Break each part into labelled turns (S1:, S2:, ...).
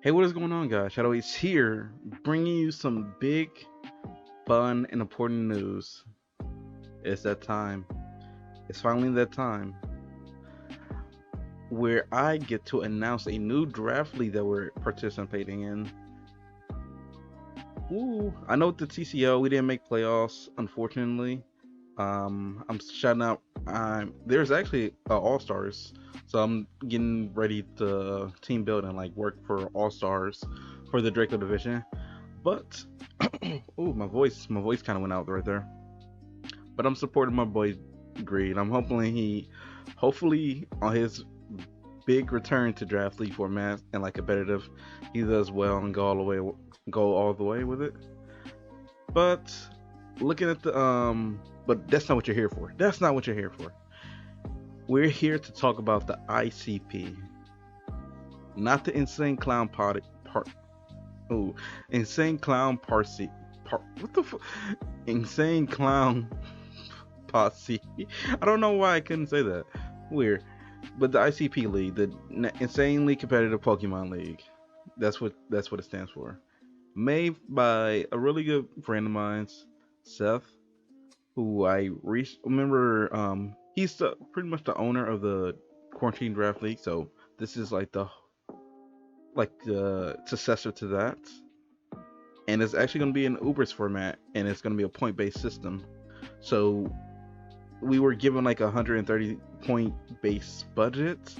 S1: Hey, what is going on, guys? Shadow is here, bringing you some big, fun, and important news. It's that time. It's finally that time where I get to announce a new draft league that we're participating in. Ooh, I know with the TCO we didn't make playoffs, unfortunately. I'm shouting out. There's actually All Stars, so I'm getting ready to team build and like work for All Stars for the Draco division. But ooh, my voice kind of went out right there. But I'm supporting my boy Greed. Hopefully on his big return to draft league format and like competitive, he does well and go all the way with it. But looking at but that's not what you're here for. That's not what you're here for. We're here to talk about the ICP, not the insane clown part. Oh, insane clown parsi. What the insane clown posse. I don't know why I couldn't say that. Weird. But the ICP League, the insanely competitive Pokemon League. That's what it stands for. Made by a really good friend of mine, Seth, who remember. He's pretty much the owner of the Quarantine Draft League. So this is like the successor to that, and it's actually going to be in Uber's format, and it's going to be a point-based system. So we were given like a 130 point base budget,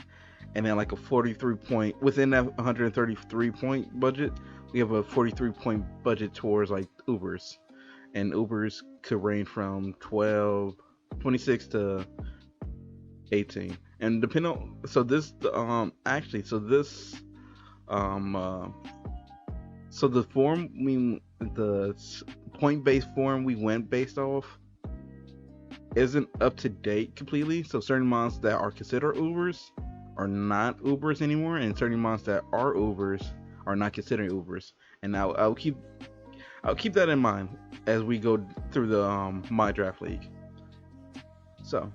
S1: and then like a 43 point within that 133 point budget, we have a 43 point budget towards like Ubers, and Ubers could range from 26 to 18, and depending on um uh, so the point based form we went based off isn't up to date completely. So certain mons that are considered Ubers are not Ubers anymore, and certain mons that are Ubers are not considered Ubers. And I'll keep that in mind as we go through the my draft league. So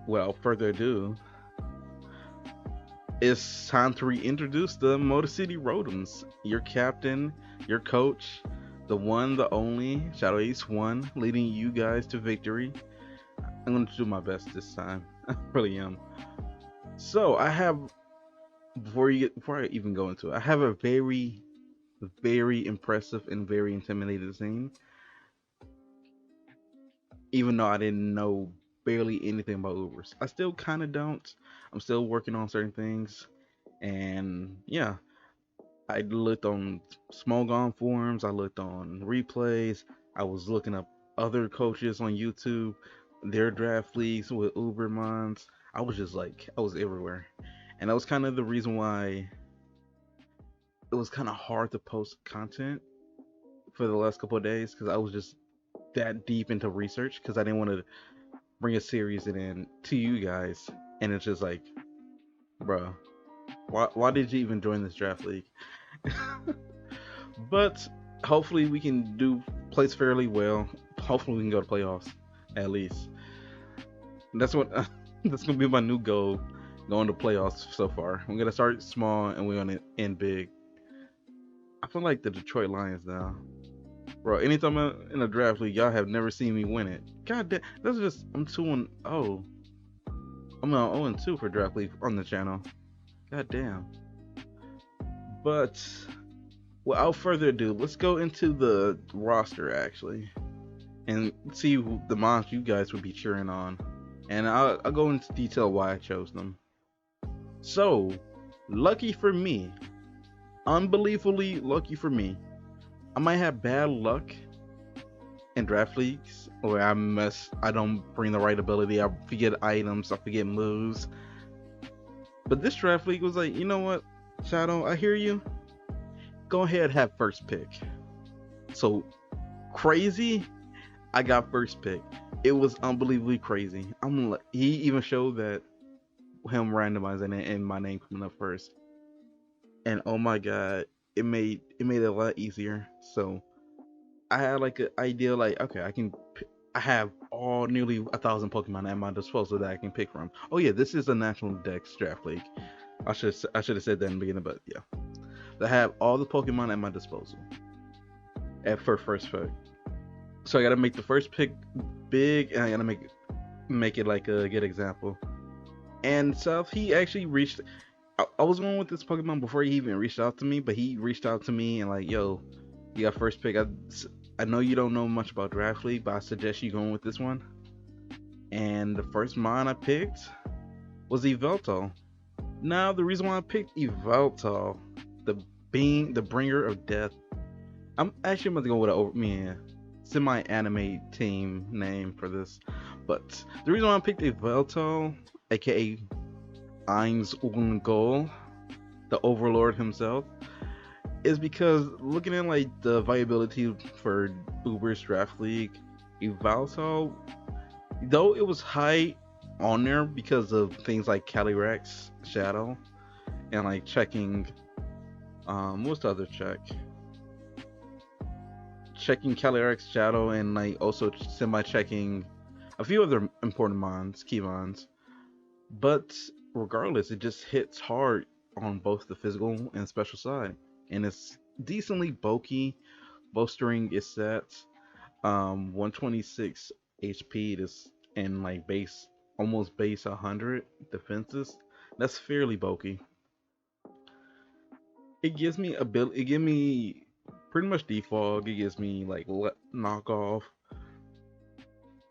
S1: without further ado, it's time to reintroduce the Motor City Rotoms. Your captain, your coach, the one, the only, Shadow Ace 1, leading you guys to victory. I'm going to do my best this time. I really am. So, I have, before I even go into it, I have a very, very impressive and very intimidating scene. Even though I didn't know barely anything about Ubers. I still kind of don't. I'm still working on certain things. And yeah, I looked on small gone forums, I looked on replays, I was looking up other coaches on YouTube, their draft leagues with Uber mons. I was just like, I was everywhere. And that was kind of the reason why it was kind of hard to post content for the last couple of days, because I was just that deep into research, because I didn't want to bring a series in to you guys. And it's just like, bro, why did you even join this draft league? But hopefully we can do place fairly well. Hopefully we can go to playoffs at least. That's what that's gonna be my new goal, going to playoffs. So far we're gonna start small and we're gonna end big. I feel like the Detroit Lions now, bro. Anytime I'm in a draft league, y'all have never seen me win it. God damn, that's just I'm 2-0. I'm on 0-2 for draft league on the channel. God damn. But without further ado, let's go into the roster actually and see the mons you guys would be cheering on. And I'll go into detail why I chose them. So, lucky for me, unbelievably lucky for me, I might have bad luck in draft leagues where I don't bring the right ability, I forget items, I forget moves. But this draft league was like, you know what, Shadow, I hear you. Go ahead, have first pick. So crazy, I got first pick. It was unbelievably crazy. He even showed that him randomizing it and my name coming up first. And oh my god, it a lot easier. So I had like an idea, like, okay, I have all nearly 1,000 Pokemon at my disposal that I can pick from. Oh yeah, this is a National Dex draft league. I should have said that in the beginning, but yeah. I have all the Pokemon at my disposal for first pick. So I gotta make the first pick big, and I gotta make it like a good example. And so he actually reached. I was going with this Pokemon before he even reached out to me, but he reached out to me and like, yo, you got first pick. I know you don't know much about Draft League, but I suggest you going with this one. And the first mon I picked was Yveltal. Now the reason why I picked Yveltal, the the bringer of death. I'm actually about to go with a semi-anime team name for this, but the reason why I picked Yveltal, aka unbound, the Overlord himself, is because looking at like the viability for Uber's Draft League, Yveltal, though it was high on there because of things like Calyrex Shadow and like checking what's the other check? Checking Calyrex Shadow and like also semi checking a few other important mons, key mons. But regardless, it just hits hard on both the physical and special side. And it's decently bulky, bolstering its stats. 126 HP this and like almost base 100 defenses. That's fairly bulky. It gives me ability. It gives me pretty much defog. It gives me like knockoff.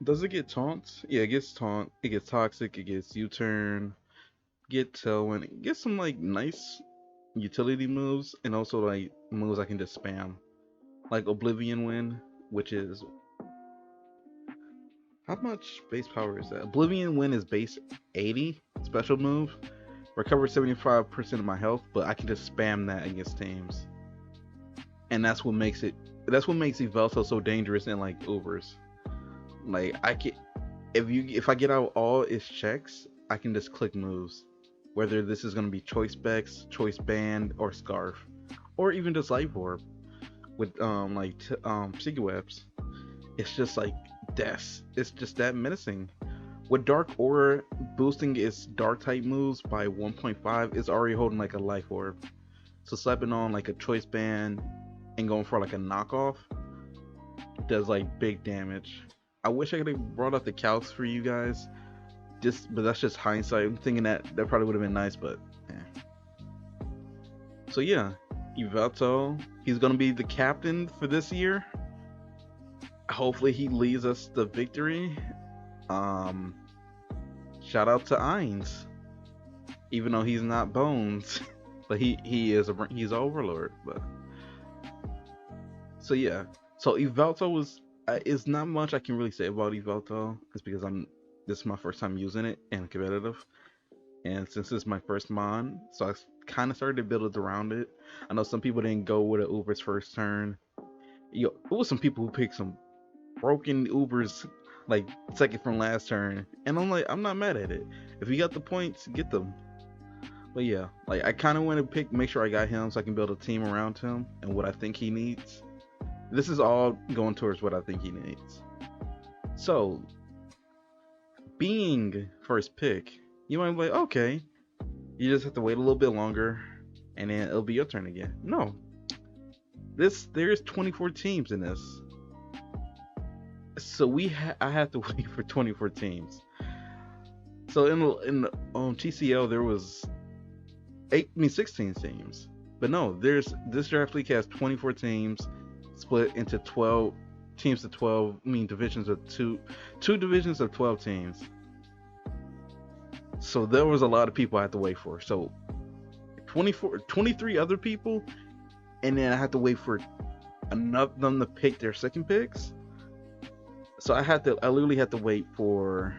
S1: Does it get taunts? Yeah, it gets taunt. It gets toxic. It gets U-turn. Get tailwind. It gets some like nice utility moves and also like moves I can just spam, like Oblivion Wind, which is how much base power is that? Oblivion Wind is base 80 special move. Recovers 75% of my health, but I can just spam that against teams. And that's what makes Yveltal so dangerous in like Ubers. Like I can if I get out all its checks, I can just click moves. Whether this is gonna be choice Bex, choice band, or scarf. Or even just life orb with Psychic Webs. It's just like death. It's just that menacing. With Dark Aura boosting its dark type moves by 1.5, it's already holding like a life orb. So slapping on like a choice band and going for like a knockoff does like big damage. I wish I could have brought up the calcs for you guys. But that's just hindsight. I'm thinking that probably would have been nice, but yeah. So yeah, Yveltal, he's gonna be the captain for this year. Hopefully he leads us to victory. Shout out to Ainz, even though he's not Bones, but he's an Overlord. But so yeah, so Yveltal was is not much I can really say about Yveltal. It's because this is my first time using it and competitive, and since it's my first mon, so I kind of started to build it around it. I know some people didn't go with an Uber's first turn. It was some people who picked some broken Ubers like second from last turn, and I'm like, I'm not mad at it. If you got the points, get them. But yeah, like I kind of want to make sure I got him so I can build a team around him and what I think he needs. This is all going towards what I think he needs. So, being first pick, you might be like, okay, you just have to wait a little bit longer, and then it'll be your turn again. No, there's 24 teams in this. So I have to wait for 24 teams. So in the TCL there was 16 teams, but no, this draft league has 24 teams split into 12 teams of 12. I mean divisions of two divisions of 12 teams. So there was a lot of people I had to wait for. So 23 other people, and then I had to wait for enough of them to pick their second picks. So I literally had to wait for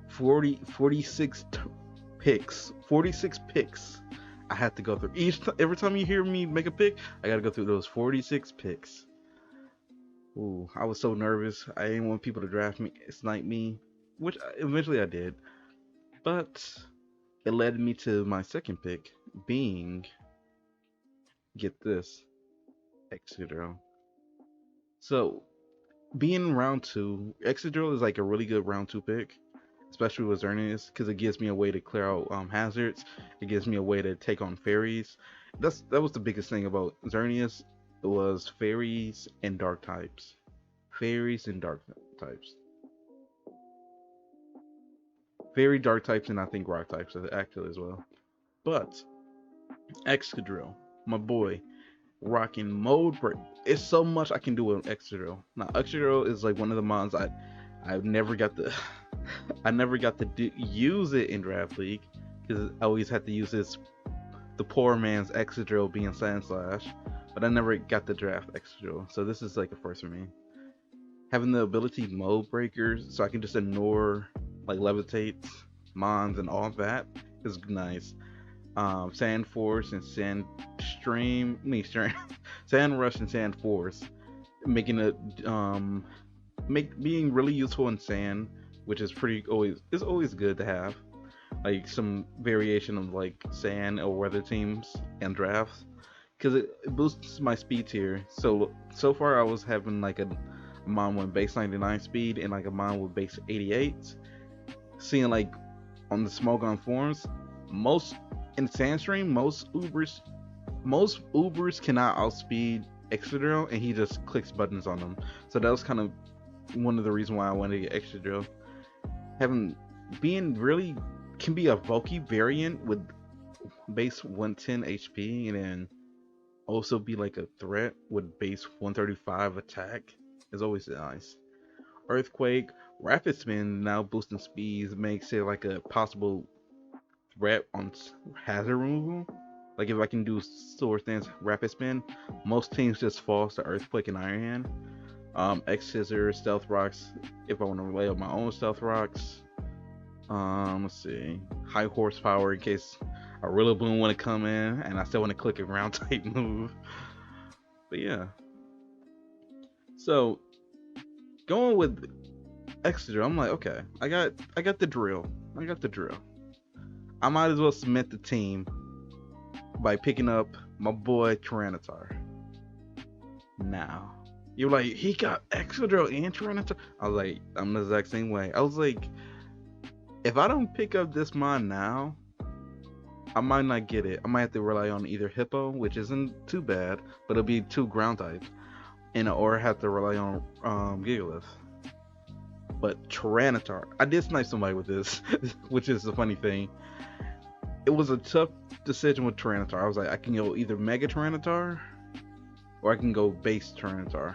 S1: 46 picks. 46 picks I had to go through. Every time you hear me make a pick, I gotta go through those 46 picks. Ooh, I was so nervous. I didn't want people to draft me, snipe me, which eventually I did. But it led me to my second pick being, get this, Excadrill. So being in round 2, Excadrill is like a really good round 2 pick. especially with Xerneas, because it gives me a way to clear out hazards. It gives me a way to take on fairies. That was the biggest thing about Xerneas. It was fairies and dark types. Fairies and dark types. Fairy dark types and I think rock types actually as well. But Excadrill, my boy, rocking mode break. It's so much I can do with Excadrill. Now Excadrill is like one of the mons I've never got the I never got to use it in Draft League because I always had to use the poor man's Excadrill being Sandslash, but I never got the draft Excadrill. So this is like a first for me. Having the ability mode breakers, so I can just ignore like levitates, mons, and all that is nice. Sand Force and Sand Stream, Sand Rush and Sand Force, making it being really useful in Sand, which is always good to have, like some variation of like Sand or weather teams and drafts, because it boosts my speed tier. So far I was having like a mon with base 99 speed and like a mon with base 88. Seeing like on the Smogon forums, most in Sandstream, most Ubers cannot outspeed Excadrill, and he just clicks buttons on them. So that was kind of one of the reasons why I wanted to get Excadrill. Being really can be a Volky variant with base 110 HP, and then also be like a threat with base 135 attack is always nice. Earthquake, Rapid Spin now boosting speeds makes it like a possible threat on hazard removal. Like if I can do Sword Stance Rapid Spin, most teams just falls to Earthquake and Iron Hand. X Scissors, Stealth Rocks, if I want to relay up my own Stealth Rocks. Let's see. High Horsepower in case a Rillaboom want to come in and I still want to click a ground type move. But yeah. So going with Excadrill, I'm like, okay, I got the drill. I might as well cement the team by picking up my boy TYRANITAR. Now, you're like, he got Excadrill and TYRANITAR? I was like, I'm the exact same way. I was like, if I don't pick up this mon now, I might not get it. I might have to rely on either Hippo, which isn't too bad, but it'll be 2 ground types, or have to rely on Gigalith. But TYRANITAR, I did snipe somebody with this, which is the funny thing. It was a tough decision with TYRANITAR. I was like, I can go either Mega TYRANITAR or I can go base TYRANITAR.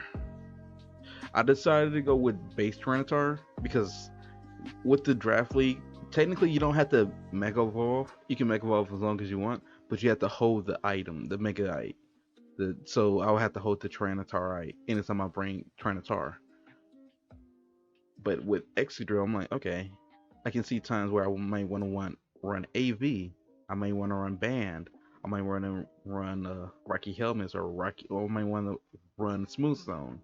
S1: I decided to go with base TYRANITAR because with the draft league, technically you don't have to Mega Evolve. You can Mega Evolve as long as you want, but you have to hold the item, the Mega-Y. So I'll have to hold the TYRANITAR anytime I bring TYRANITAR. But with Excadrill, I'm like, okay, I can see times where I might want to run AV. I may want to run Band. I might want to run Rocky Helmets or I might want to run Smooth Stone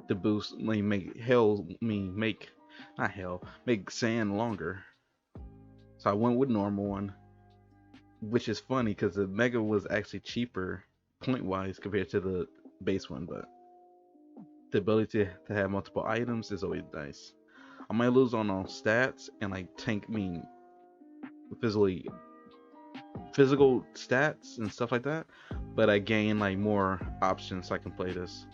S1: to boost, make Sand longer. So I went with normal one, which is funny because the Mega was actually cheaper point wise compared to the base one, but the ability to have multiple items is always nice. I might lose on stats and like physical stats and stuff like that, but I gain like more options so I can play this.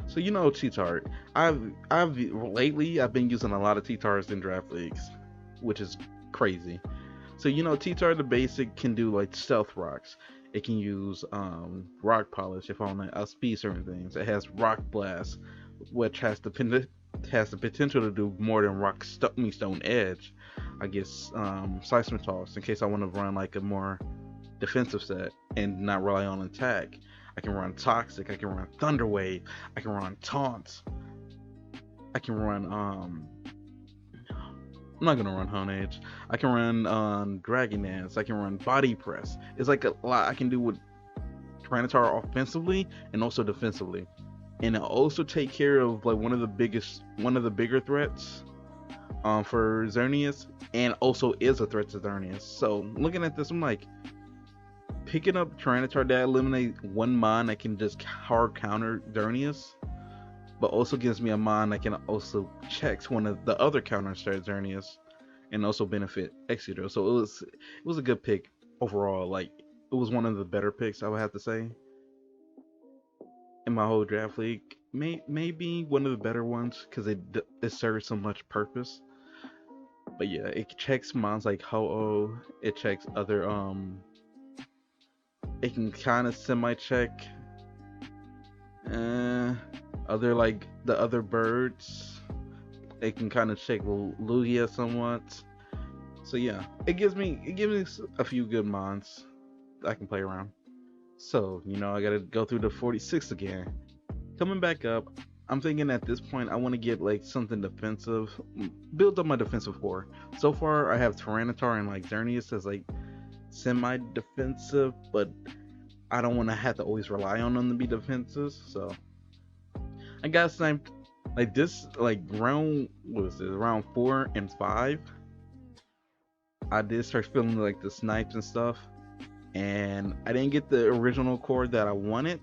S1: So T-Tart, lately I've been using a lot of T-Tarts in draft leagues, which is crazy. So T-Tart the basic can do like Stealth Rocks. It can use Rock Polish if I want to outspeed certain things. It has Rock Blast, which has the potential to do more than Stone Edge. I guess Seismic Toss in case I want to run like a more defensive set and not rely on attack. I can run Toxic, I can run Thunder Wave, I can run Taunt, I can run I'm not gonna run Honedge. I can run Dragon Dance, I can run Body Press. It's like a lot I can do with TYRANITAR offensively and also defensively. And it also take care of like one of the bigger threats for Xerneas, and also is a threat to Xerneas. So looking at this, I'm like, picking up TYRANITAR that eliminate one mon that can just hard counter Xerneas, but also gives me a mon that can also check one of the other counters to Xerneas, and also benefit Exeter. So it was a good pick overall. Like it was one of the better picks, I would have to say, in my whole draft league. Maybe one of the better ones because it serves so much purpose. But yeah, it checks mons like Ho-Oh. It checks other It can kind of semi check other like the other birds. It can kind of check Lugia somewhat. So yeah, it gives me a few good mons I can play around. So I gotta go through the 46 again. Coming back up, I'm thinking at this point I want to get like something defensive, build up my defensive core. So far I have Tyranitar and like Xerneas as like semi-defensive, but I don't want to have to always rely on them to be defensive. So I got sniped like this, like round what was it, round 4 and 5. I did start feeling like the snipes and stuff, and I didn't get the original core that I wanted,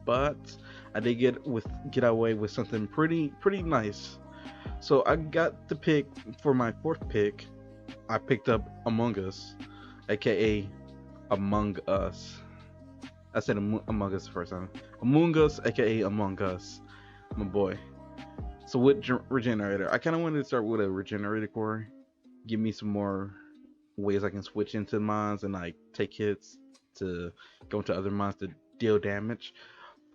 S1: but I did get away with something pretty nice. So I got the pick for my 4th pick. I picked up Amoonguss, aka Among Us. I said Among Us the first time. Amoonguss, aka Among Us, my boy. So with Regenerator, I kind of wanted to start with a Regenerator core. Give me some more ways I can switch into mines and like take hits to go into other mines to deal damage.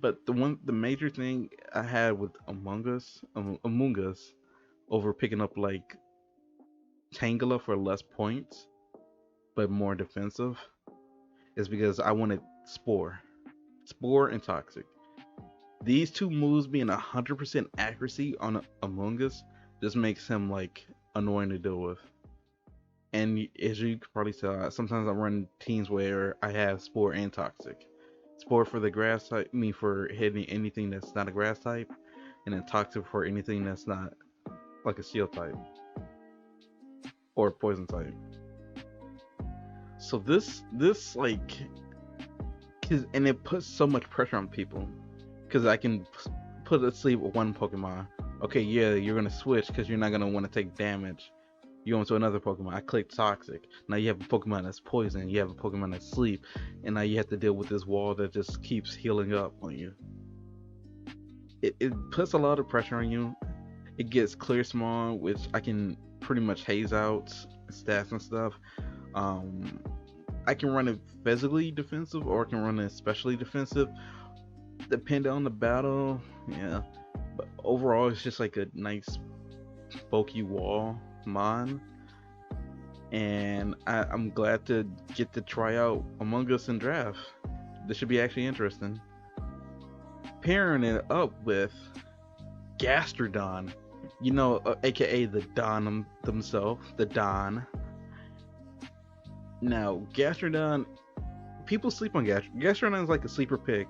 S1: But the major thing I had with Among Us over picking up like Tangela for less points but more defensive is because I wanted Spore and Toxic. These two moves being 100% accuracy on Among Us just makes him like annoying to deal with. And as you can probably tell, sometimes I run teams where I have Spore and Toxic. Spore for the grass type, me for hitting anything that's not a grass type, and then Toxic for anything that's not like a shield type or poison type. So this like, and it puts so much pressure on people because I can put to sleep one Pokemon. Okay, yeah, you're gonna switch because you're not gonna want to take damage. You go into another Pokemon. I click Toxic. Now you have a Pokemon that's poison. You have a Pokemon that's sleep, and now you have to deal with this wall that just keeps healing up on you. It puts a lot of pressure on you. It gets Clear Small, which I can pretty much haze out stats and stuff. I can run it physically defensive, or I can run it especially defensive, depending on the battle. Yeah, but overall, it's just like a nice bulky wall mon, and I'm glad to get to try out Among Us in draft. This should be actually interesting. Pairing it up with Gastrodon, aka the Don themselves, the Don. Now, Gastrodon, people sleep on Gastrodon. Gastrodon is like a sleeper pick,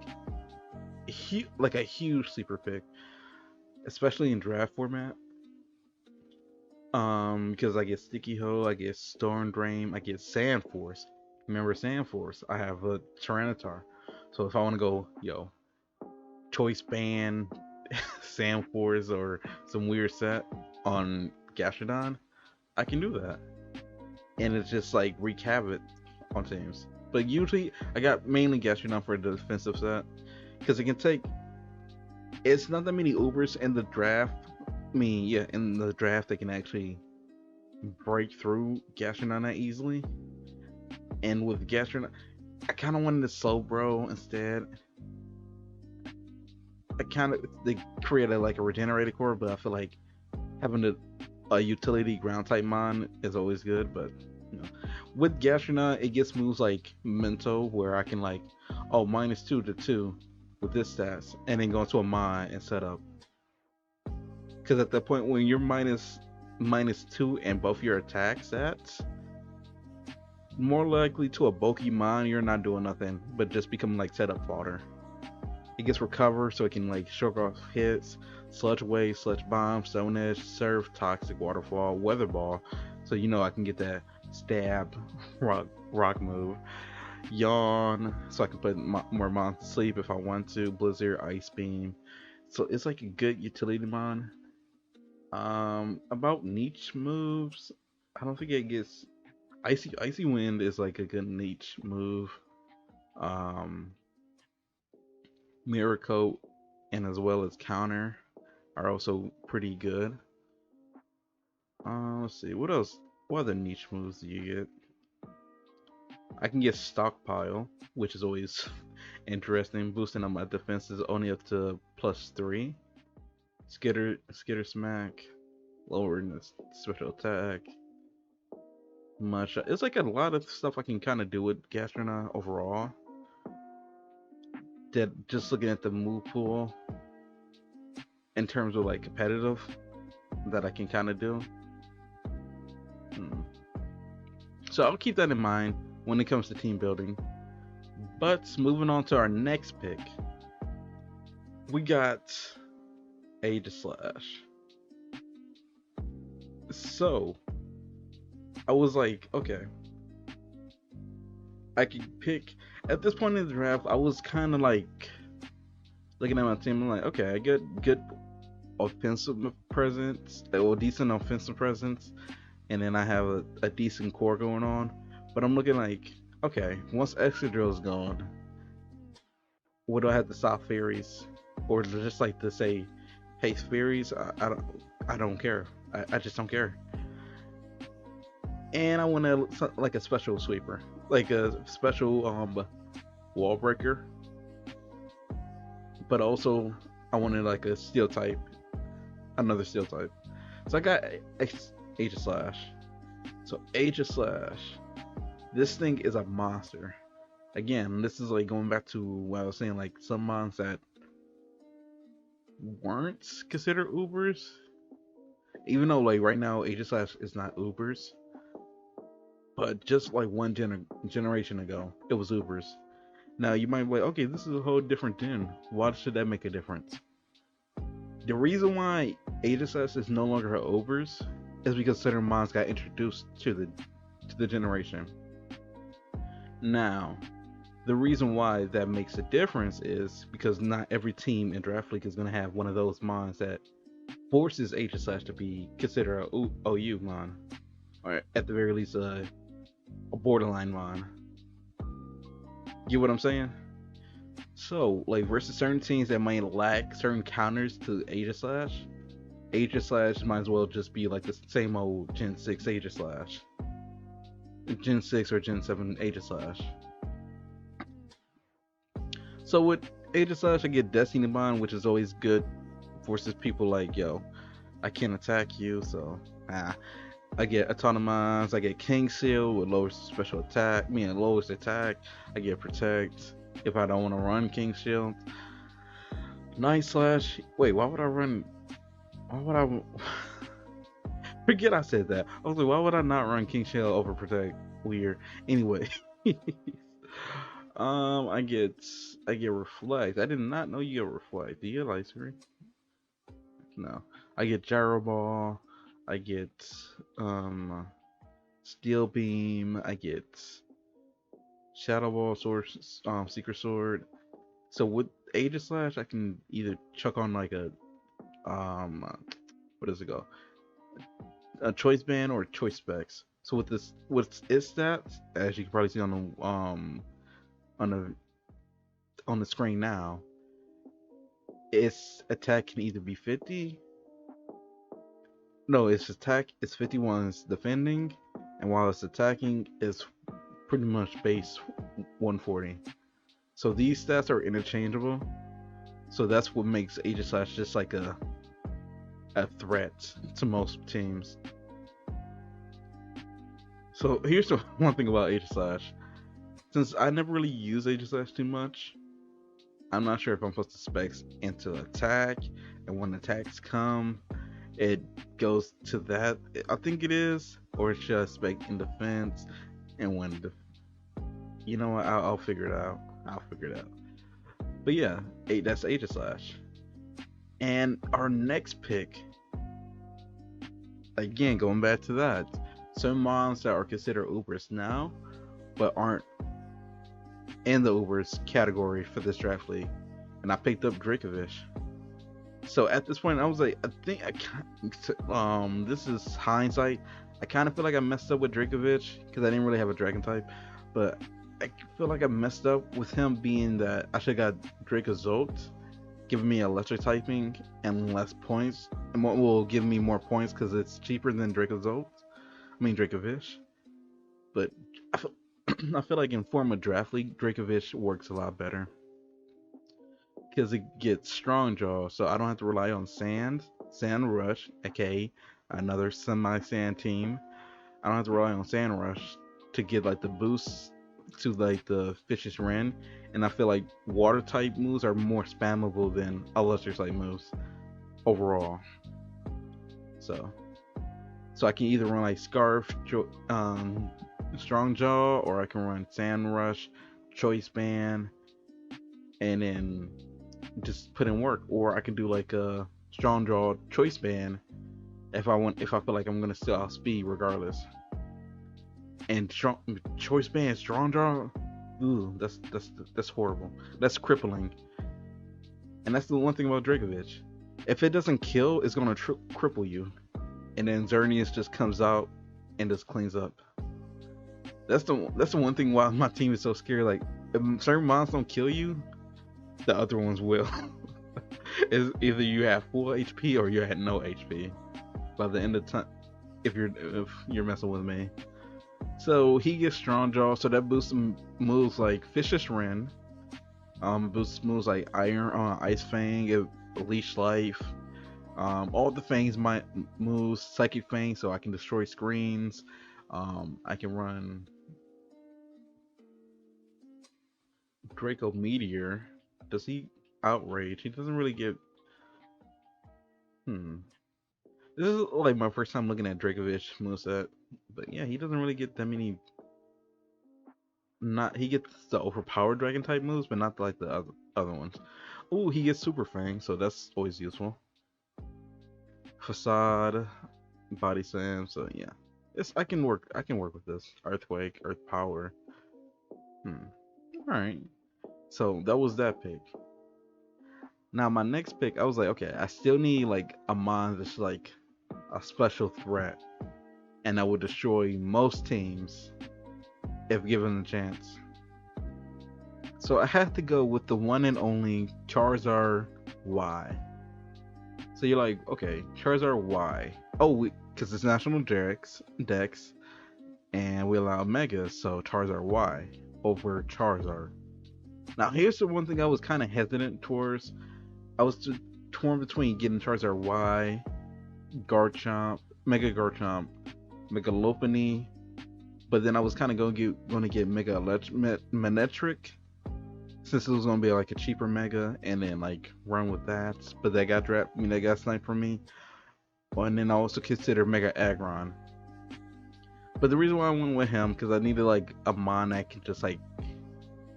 S1: like a huge sleeper pick, especially in draft format. Because I get Sticky Hoe, I get Storm Drain, I get Sand Force. Remember Sand Force? I have a Tyranitar. So if I want to go, Choice Band, Sand Force, or some weird set on Gastrodon, I can do that. And it's just like wreak havoc on teams. But usually, I got mainly Gastrodon for the defensive set. Because it can take. It's not that many Ubers in the draft. In the draft, they can actually break through Gastrodon that easily. And with Gastrodon, I kind of wanted to slow bro instead. They created like a regenerated core, but I feel like having a utility ground type mon is always good. But with Gastrodon, it gets moves like Mental, where I can like, -2 to 2 with this stats, and then go into a mon and set up. Because at that point, when you're -2 and both your attack stats, more likely to a bulky mon, you're not doing nothing but just become like setup fodder. It gets recover, so it can like shrug off hits, Sludge Wave, Sludge Bomb, Stone Edge, Surf, Toxic, Waterfall, Weather Ball. So I can get that stab, rock move, Yawn, so I can put more mons to sleep if I want to. Blizzard, Ice Beam. So it's like a good utility mon. About niche moves, I don't think it gets icy wind is like a good niche move. Um, Mirror coat and as well as counter are also pretty good. Let's see what else. What other niche moves do you get? I can get stockpile, which is always interesting, boosting up my defenses only up to +3. Skitter smack, lowering the special attack. It's like a lot of stuff I can kind of do with Gastrodon overall. That just looking at the move pool in terms of like competitive, that I can kind of do. So I'll keep that in mind when it comes to team building. But moving on to our next pick, we got AEGISLASH. So I was like, okay, I could pick. At this point in the draft, I was kind of like looking at my team. I'm like, okay, I get good offensive presence, or decent offensive presence, and then I have a decent core going on. But I'm looking like, okay, once Excadrill is gone, what do I have to stop fairies, or just like to say, hey, fairies, I don't care. I just don't care. And I want like a special sweeper, like a special wall breaker. But also, I wanted like a steel type, another steel type. So I got AEGISLASH. So AEGISLASH, this thing is a monster. Again, this is like going back to what I was saying, like some mons that weren't considered Ubers. Even though like right now AEGISLASH is not Ubers, but just like one generation ago, it was Ubers. Now you might be like, okay, this is a whole different gen. Why should that make a difference? The reason why AEGISLASH is no longer Ubers is because certain mons got introduced to the generation. Now, the reason why that makes a difference is because not every team in Draft League is going to have one of those mons that forces AEGISLASH to be considered a OU mon, or at the very least a borderline mon. Get what I'm saying? So, like versus certain teams that might lack certain counters to AEGISLASH, AEGISLASH might as well just be like the same old Gen 6 AEGISLASH, Gen 6 or Gen 7 AEGISLASH. So with AEGISLASH, I get Destiny Bond, which is always good versus people like, yo, I can't attack you, so I get Autonomons, I get King Seal with lowest special attack, lowest attack. I get Protect if I don't want to run King Shield. Night Slash. Wait, why would I forget I said that. I was like, why would I not run King Shield over Protect? Weird. Anyway. I get Reflect. I did not know you get Reflect. Do you get Light Screen? No. I get Gyro Ball. I get Steel Beam. I get Shadow Ball, Sword, Secret Sword. So with AEGISLASH, I can either chuck on like a what does it go? A Choice Band or Choice Specs. So with its stats, as you can probably see on the screen now, its attack can either be 50. No, its attack is 51's defending, and while it's attacking, it's pretty much base 140. So these stats are interchangeable. So that's what makes AEGISLASH just like a threat to most teams. So here's the one thing about AEGISLASH. Since I never really use AEGISLASH too much, I'm not sure if I'm supposed to spec into attack, and when attacks come, it goes to that. I think it is, or it's just spec in defense, and when you know what, I'll figure it out. But yeah, that's AEGISLASH. And our next pick, again going back to that, some mons that are considered Ubers now, but aren't in the Ubers category for this draft league, and I picked up Dracovish. So at this point, I was like, I think this is hindsight. I kind of feel like I messed up with Dracovic because I didn't really have a dragon type, but I feel like I messed up with him being that I should have got Dracozolt, giving me a lesser typing and less points, and what will give me more points because it's cheaper than Dracozolt. I mean Dracovic, but I feel I feel like in form of draft league, Dracovic works a lot better because it gets strong jaw, so I don't have to rely on sand rush, aka another semi sand team. I don't have to rely on sand rush to get like the boost to like the fish's Ren, and I feel like water type moves are more spammable than lesser type moves overall. So I can either run like strong jaw, or I can run sand rush, choice band, and then just put in work, or I can do like a strong jaw choice band if I feel like I'm gonna still outspeed regardless. And strong choice band strong jaw, ooh, that's horrible. That's crippling. And that's the one thing about Dracovic. If it doesn't kill, it's gonna cripple you. And then Xerneas just comes out and just cleans up. That's the one thing why my team is so scared. Like if certain mons don't kill you, the other ones will. Is either you have full HP or you're at no HP by the end of time if you're messing with me. So he gets strong jaw, so that boosts moves like Fish's Ren, boosts moves like Iron Ice Fang, Leash Life, all the Fangs might moves, Psychic Fang, so I can destroy screens. I can run Draco Meteor. Does he outrage? He doesn't really get. This is like my first time looking at Dracovic moveset, but yeah, he doesn't really get that many. Not he gets the overpowered dragon type moves, but not like the other ones. Oh, he gets Super Fang, so that's always useful. Facade, Body Slam, so yeah, I can work with this. Earthquake, Earth Power. All right, so that was that pick. Now my next pick, I was like, okay, I still need like a mon that's like a special threat, and that would destroy most teams if given the chance. So I had to go with the one and only Charizard-Y. So you're like, okay, Charizard-Y. Oh, because it's National Dex, and we allow Mega, so Charizard-Y over Charizard. Now here's the one thing I was kind of hesitant towards. I was torn between getting Charizard-Y, Garchomp, Mega Garchomp, Mega Lopunny, but then I was kind of going to get Mega Manectric, since it was going to be like a cheaper Mega, and then like run with that. But that got that got sniped from me. And then I also considered Mega Aggron. But the reason why I went with him, because I needed like a mon that can just like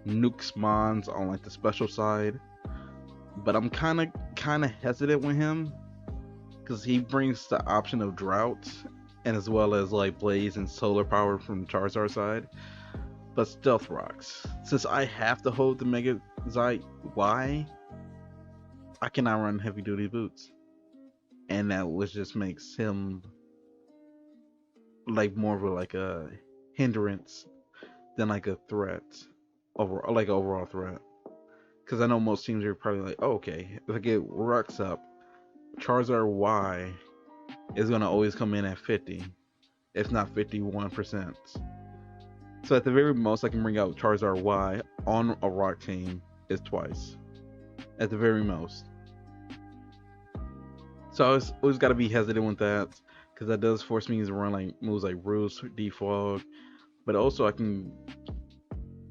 S1: nuke mons on like the special side. But I'm kind of hesitant with him because he brings the option of drought, and as well as like blaze and solar power from Charizard side. But stealth rocks, since I have to hold the Mega Y, I cannot run heavy duty boots, and that which just makes him like more of like a hindrance than like a threat, overall threat. Because I know most teams are probably like, oh, okay, if I get rocks up, Charizard-Y is gonna always come in at 50, if not 51%. So at the very most, I can bring out Charizard-Y on a rock team is twice, at the very most. So I always got to be hesitant with that, because that does force me to run like moves like Roost, Defog, but also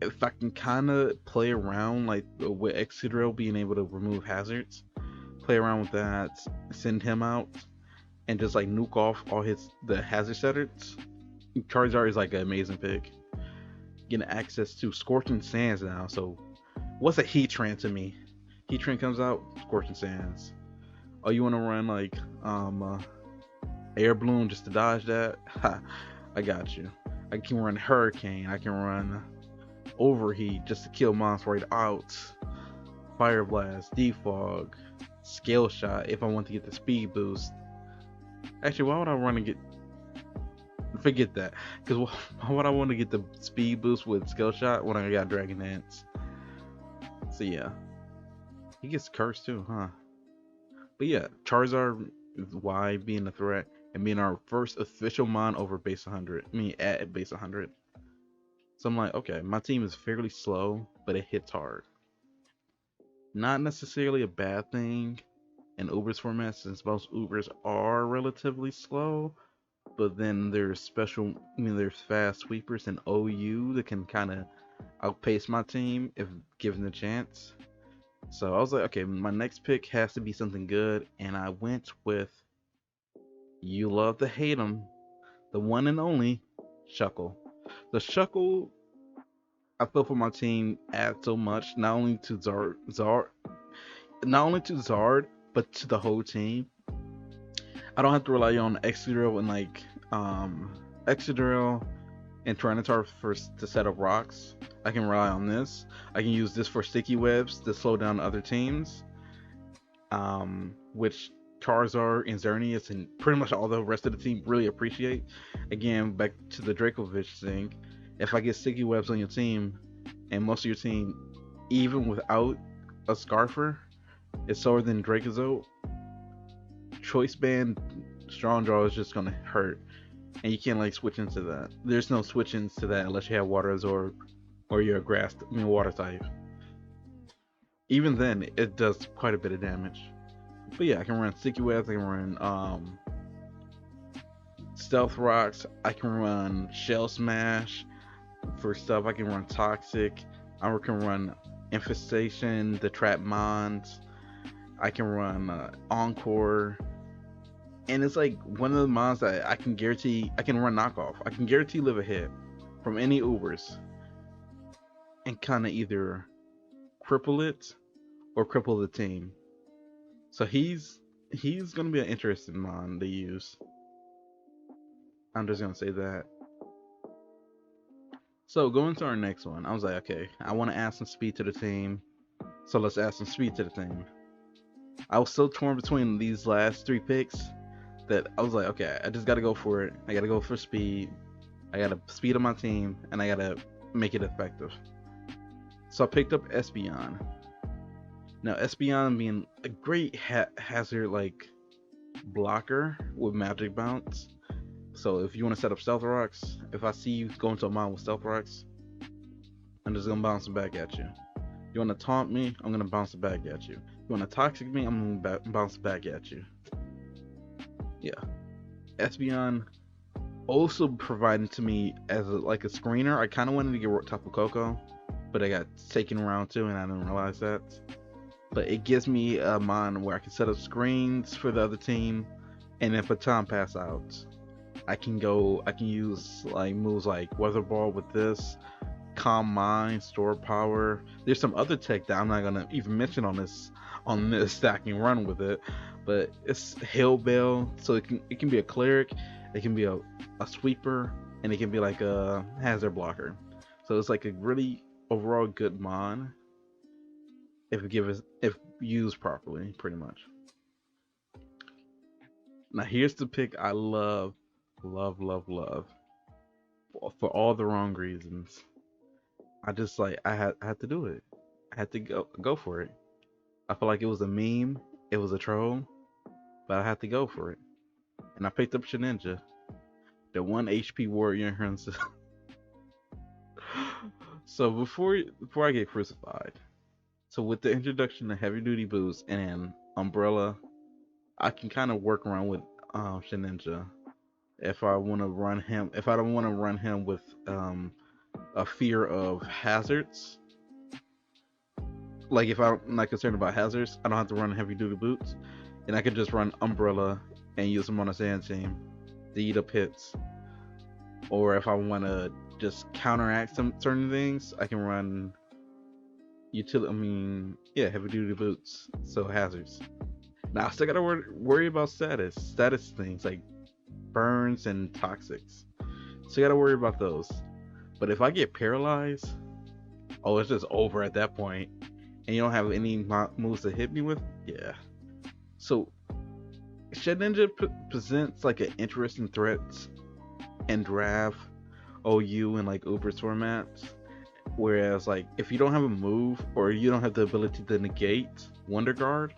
S1: if I can kind of play around like with Excadrill being able to remove hazards, play around with that, send him out, and just like nuke off all the hazard setters, Charizard is like an amazing pick. Getting access to Scorching Sands now, so what's a Heatran to me? Heatran comes out, Scorching Sands. Oh, you want to run like Air Bloom just to dodge that? Ha, I got you. I can run Hurricane, I can run Overheat just to kill mons right out, Fire Blast, Defog, Scale Shot if I want to get the speed boost. Actually, why would I run and get Forget that. Because why would I want to get the speed boost with skill shot when I got Dragon Dance? So yeah, he gets cursed too, huh? But yeah, Charizard Y being a threat and being our first official mon over base 100. I mean at base 100. So I'm like, okay, my team is fairly slow, but it hits hard. Not necessarily a bad thing in Uber's format, since most Ubers are relatively slow. But then there's special, I mean, there's fast sweepers and OU that can kind of outpace my team if given the chance. So I was like, okay, my next pick has to be something good, and I went with, you love to hate him, the one and only Shuckle. The Shuckle, I feel for my team adds so much, not only to Zard, but to the whole team. I don't have to rely on Excadrill and Excadrill and Tyranitar to set up rocks. I can rely on this. I can use this for sticky webs to slow down other teams, which Charizard and Xerneas and pretty much all the rest of the team really appreciate. Again, back to the Dracovish thing. If I get sticky webs on your team, and most of your team, even without a Scarfer, is slower than Dracozolt, Choice Band Strong Draw is just gonna hurt, and you can't like switch into that. There's no switch into that unless you have Water Absorb or you're a water type. Even then, it does quite a bit of damage. But yeah, I can run Sticky Webs, I can run Stealth Rocks, I can run Shell Smash for stuff, I can run Toxic, I can run Infestation, the Trap Mons, I can run Encore, and it's like one of the mons that I can guarantee I can run knockoff. I can guarantee live a hit from any Ubers and kind of either cripple it or cripple the team. So he's gonna be an interesting mon to use. I'm just gonna say that. So going to our next one, I was like, okay, I want to add some speed to the team, so let's add some speed to the team. I was so torn between these last three picks that I was like, okay, I just gotta go for it. I gotta go for speed. I gotta speed on my team, and I gotta make it effective. So I picked up ESPEON. Now ESPEON being a great hazard like blocker with magic bounce. So if you want to set up stealth rocks, if I see you go into a mine with stealth rocks, I'm just gonna bounce it back at you. You want to taunt me, I'm gonna bounce it back at you. You want to toxic me, I'm gonna bounce it back at you. Yeah, ESPEON also provided to me as a screener. I kind of wanted to get Tapu Koko, but I got taken around too, and I didn't realize that. But it gives me a mon where I can set up screens for the other team, and if a time pass out, I can use like moves like Weather Ball with this, Calm Mind, Store Power. There's some other tech that I'm not gonna even mention on this that I can run with it, but it's Hail Bell, so it can be a cleric, it can be a sweeper, and it can be like a hazard blocker. So it's like a really overall good mon if used properly, pretty much. Now here's the pick I love for all the wrong reasons. I just I had to do it. I had to go for it. I feel like it was a meme, it was a troll, but I had to go for it. And I picked up Shedinja, the 1 HP warrior. So before I get crucified, so with the introduction of heavy duty boots and umbrella, I can kind of work around with Shedinja. If I want to run him, if I don't want to run him with a fear of hazards, like if I'm not concerned about hazards, I don't have to run heavy duty boots, and I can just run umbrella and use them on a sand team to eat up hits. Or if I want to just counteract some certain things, I can run heavy duty boots, so hazards. Now I still gotta worry about status things like burns and toxics, so you gotta worry about those. But if I get paralyzed, oh, it's just over at that point, and you don't have any moves to hit me with. Yeah, so Shedinja presents like an interesting threat and draft OU in like Uber's formats. Whereas like if you don't have a move or you don't have the ability to negate Wonder Guard,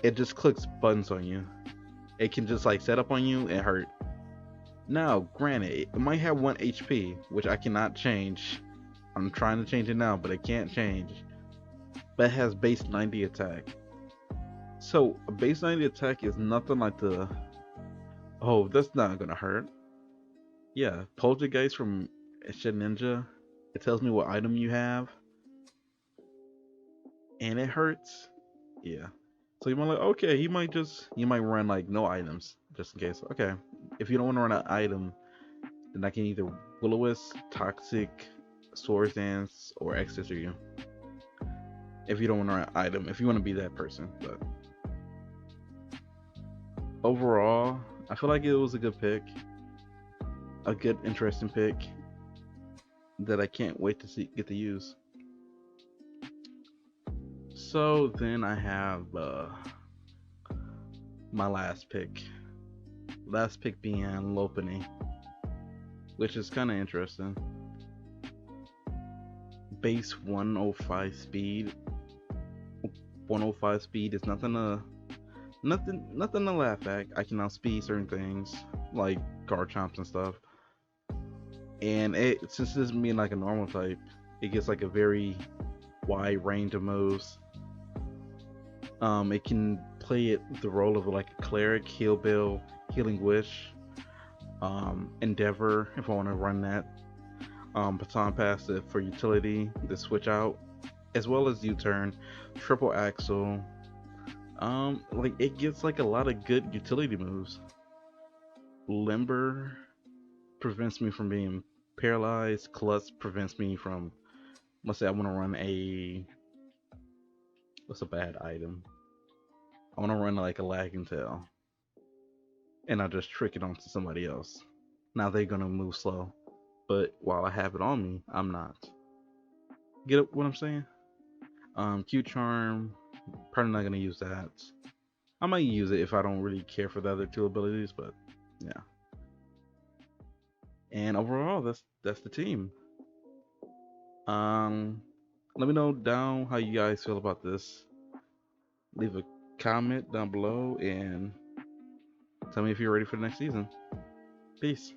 S1: it just clicks buttons on you. It can just like set up on you and hurt. Now, granted, it might have 1 HP, which I cannot change. I'm trying to change it now, but I can't change. But it has base 90 attack. So a base 90 attack is nothing like the, oh, that's not gonna hurt. Yeah, Poltergeist from Shed Ninja. It tells me what item you have, and it hurts. Yeah. So you might like, okay, you might run like no items just in case. Okay, if you don't want to run an item, then I can either Will-O-Wisp, Toxic, Swords Dance, or Accessor you. If you don't want to run an item, if you want to be that person, but overall, I feel like it was a good pick, a good interesting pick that I can't wait to get to use. So then I have my last pick. Last pick being LOPUNNY, which is kind of interesting. Base 105 speed. 105 speed is nothing to laugh at. I can outspeed certain things like Garchomps and stuff. And since this is being like a normal type, it gets like a very wide range of moves. It can play the role of like a cleric, heal bill, healing wish, endeavor if I want to run that, baton pass for utility, the switch out, as well as U-turn, triple axle. Like it gets like a lot of good utility moves. Limber prevents me from being paralyzed. Klutz prevents me from, let's say I want to run what's a bad item? I want to run like a Lagging Tail, and I just trick it onto somebody else. Now they're gonna move slow, but while I have it on me, I'm not. Get what I'm saying? Q Charm, probably not gonna use that. I might use it if I don't really care for the other two abilities, but yeah. And overall, that's the team. Let me know down how you guys feel about this. Leave a comment down below and tell me if you're ready for the next season. Peace.